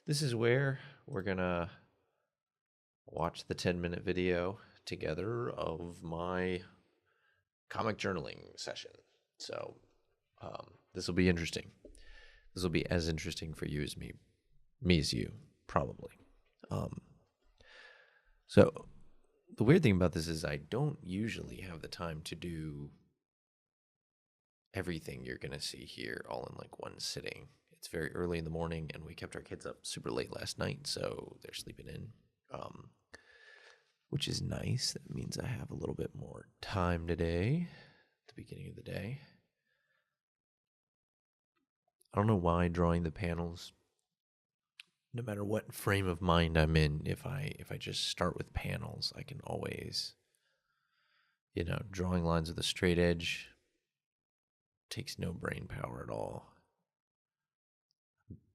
This is where we're gonna watch the 10-minute video together of my comic journaling session. So this will be interesting. This will be as interesting for you as me as you, probably. Um, so the weird thing about this is I don't usually have the time to do everything you're gonna see here all in like one sitting. It's very early in the morning, and we kept our kids up super late last night, so they're sleeping in. Um, which is nice. That means I have a little bit more time today at the beginning of the day. I don't know why drawing the panels, no matter what frame of mind I'm in, if I just start with panels, I can always, drawing lines with a straight edge takes no brain power at all.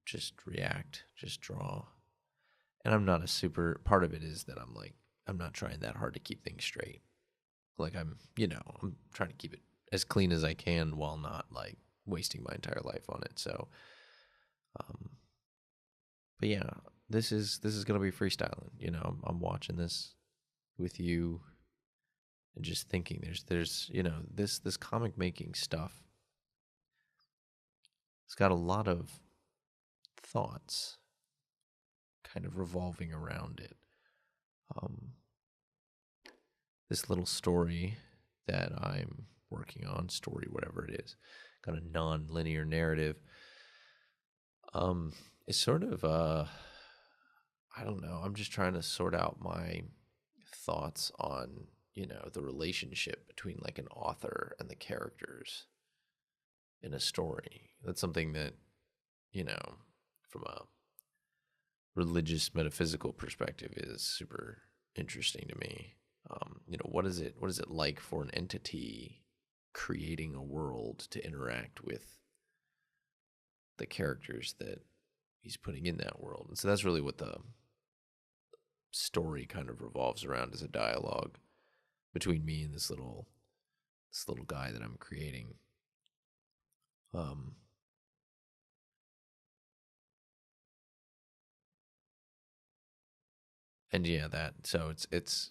Just react, just draw. And I'm not a super, part of it is that I'm not trying that hard to keep things straight. Like I'm trying to keep it as clean as I can while not like wasting my entire life on it. So, um, but yeah, this is gonna be freestyling. I'm watching this with you and just thinking. There's this comic making stuff. It's got a lot of thoughts kind of revolving around it. Um, this little story that I'm working on, story whatever it is, got a non-linear narrative. It's sort of I don't know. I'm just trying to sort out my thoughts on, the relationship between like an author and the characters in a story. That's something that, you know, from a religious metaphysical perspective is super interesting to me. What is it like for an entity creating a world to interact with the characters that he's putting in that world? And so that's really what the story kind of revolves around, as a dialogue between me and this little guy that I'm creating. Um, and yeah, that so it's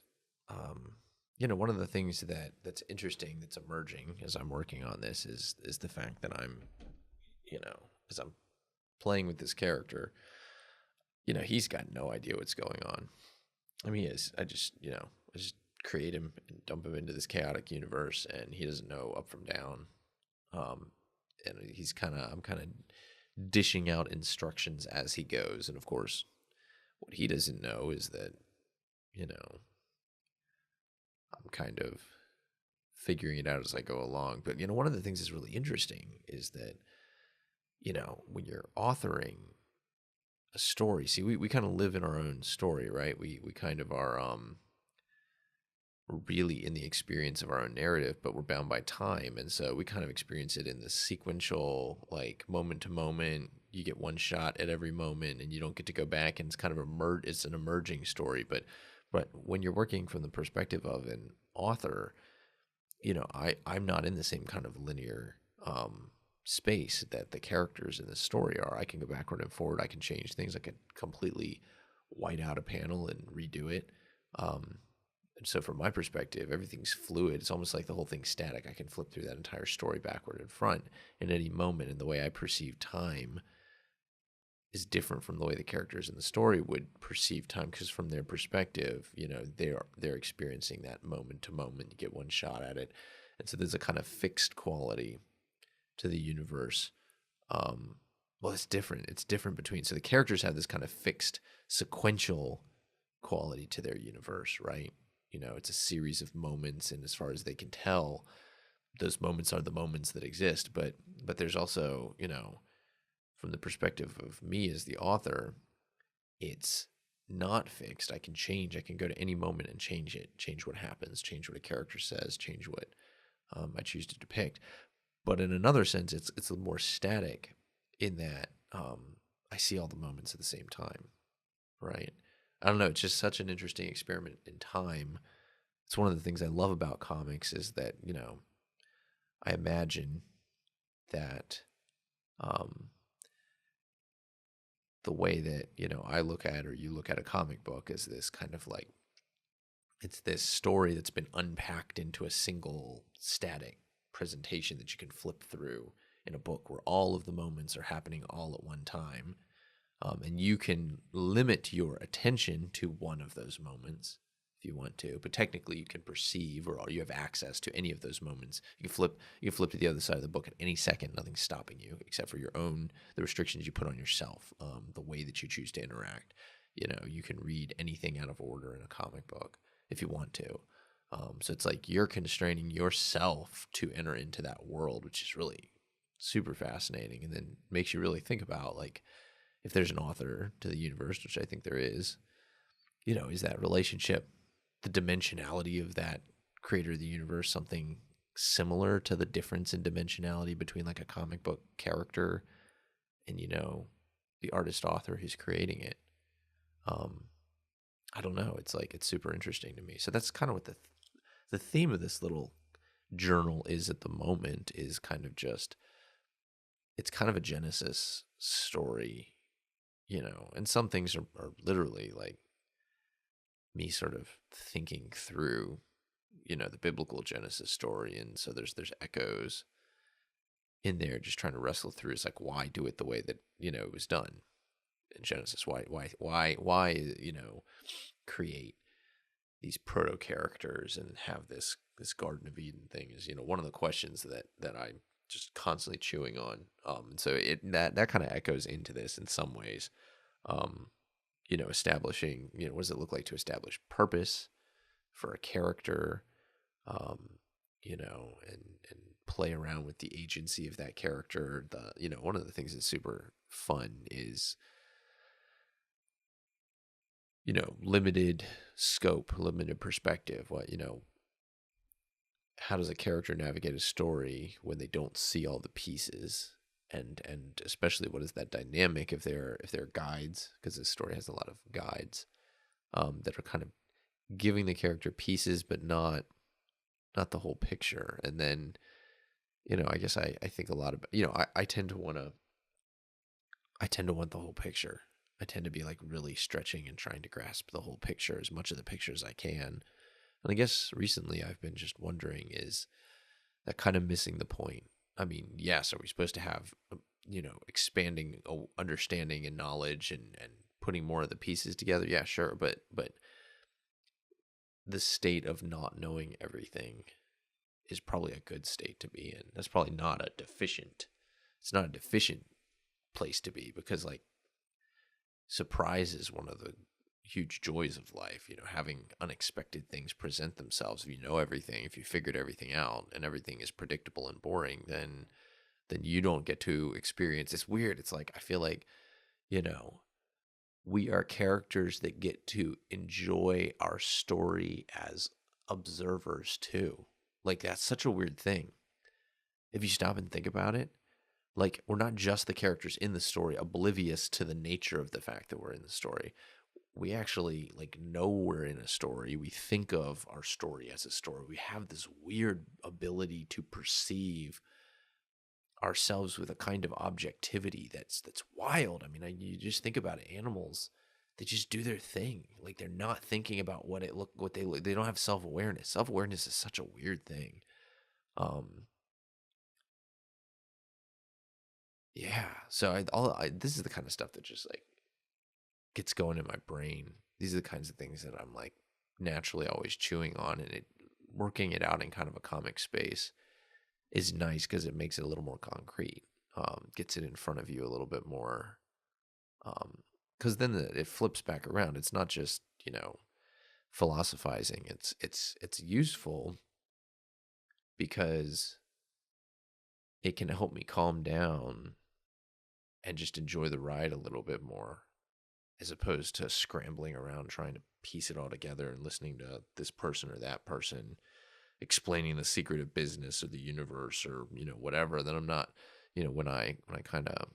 um, one of the things that's interesting that's emerging as I'm working on this is the fact that I'm as I'm playing with this character, he's got no idea what's going on. I mean, he is. I just create him and dump him into this chaotic universe, and he doesn't know up from down. Um, and I'm kind of dishing out instructions as he goes, and of course, what he doesn't know is that you know I'm kind of figuring it out as I go along. But one of the things that's really interesting is that when you're authoring a story, see, we kind of live in our own story, right? We kind of are really in the experience of our own narrative, but we're bound by time. And so we kind of experience it in this sequential, like moment to moment. You get one shot at every moment and you don't get to go back, and it's kind of it's an emerging story. But when you're working from the perspective of an author, I'm not in the same kind of linear space that the characters in the story are. I can go backward and forward. I can change things. I can completely white out a panel and redo it. And so from my perspective, everything's fluid. It's almost like the whole thing's static. I can flip through that entire story backward and front in any moment. And the way I perceive time is different from the way the characters in the story would perceive time, because from their perspective, they're experiencing that moment to moment. You get one shot at it. And so there's a kind of fixed quality to the universe. Well, it's different. It's different between, so the characters have this kind of fixed sequential quality to their universe, right? It's a series of moments, and as far as they can tell, those moments are the moments that exist. But there's also, from the perspective of me as the author, it's not fixed. I can change. I can go to any moment and change it, change what happens, change what a character says, change what I choose to depict. But in another sense, it's a little more static in that I see all the moments at the same time, right? I don't know. It's just such an interesting experiment in time. It's one of the things I love about comics is that I imagine that um, the way that, I look at, or you look at a comic book, as this kind of like, it's this story that's been unpacked into a single static presentation that you can flip through in a book, where all of the moments are happening all at one time. And you can limit your attention to one of those moments if you want to, but technically you can perceive, or you have access to any of those moments. You can flip to the other side of the book at any second. Nothing's stopping you except for the restrictions you put on yourself, the way that you choose to interact. You can read anything out of order in a comic book if you want to. So it's like you're constraining yourself to enter into that world, which is really super fascinating, and then makes you really think about, like, if there's an author to the universe, which I think there is, is that relationship, the dimensionality of that creator of the universe, something similar to the difference in dimensionality between like a comic book character and, the artist author who's creating it. I don't know. It's like, it's super interesting to me. So that's kind of what the theme of this little journal is at the moment, is kind of just, it's kind of a Genesis story, and some things are literally like me sort of thinking through, the biblical Genesis story. And so there's echoes in there, just trying to wrestle through. It's like, why do it the way that, it was done in Genesis? Why, create these proto characters and have this Garden of Eden thing is, one of the questions that I'm just constantly chewing on. And so that kind of echoes into this in some ways. Establishing, what does it look like to establish purpose for a character, and play around with the agency of that character. One of the things that's super fun is, limited scope, limited perspective. How does a character navigate a story when they don't see all the pieces? And especially, what is that dynamic if they're guides? Because this story has a lot of guides, that are kind of giving the character pieces, but not the whole picture. And then, I guess I think a lot about, I tend to want the whole picture. I tend to be like really stretching and trying to grasp the whole picture, as much of the picture as I can. And I guess recently I've been just wondering, is that kind of missing the point? I mean, yes, are we supposed to have, expanding understanding and knowledge, and putting more of the pieces together? Yeah, sure. But the state of not knowing everything is probably a good state to be in. That's probably not it's not a deficient place to be, because like, surprise is one of the huge joys of life, having unexpected things present themselves. If you know everything, if you figured everything out and everything is predictable and boring, then you don't get to experience. It's weird. It's like, I feel like, we are characters that get to enjoy our story as observers too. Like, that's such a weird thing. If you stop and think about it, like, we're not just the characters in the story, oblivious to the nature of the fact that we're in the story. We actually like know we're in a story. We think of our story as a story. We have this weird ability to perceive ourselves with a kind of objectivity that's wild. I mean, you just think about it. Animals, they just do their thing. Like, they're not thinking about what they look. They don't have self-awareness. Self-awareness is such a weird thing. Yeah. So this is the kind of stuff that just like gets going in my brain. These are the kinds of things that I'm like naturally always chewing on, and working it out in kind of a comic space is nice, because it makes it a little more concrete. Gets it in front of you a little bit more. Because then it flips back around. It's not just, philosophizing. It's useful because it can help me calm down and just enjoy the ride a little bit more, as opposed to scrambling around trying to piece it all together and listening to this person or that person explaining the secret of business or the universe, or whatever. Then I'm not, when I kind of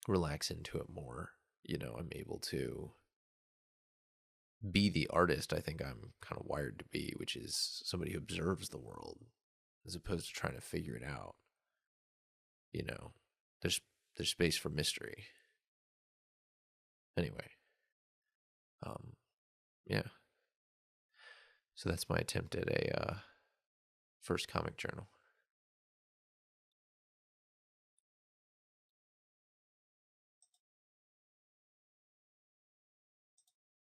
relax into it more, I'm able to be the artist I think I'm kind of wired to be, which is somebody who observes the world as opposed to trying to figure it out. There's space for mystery. Anyway, um, yeah. So that's my attempt at a first comic journal.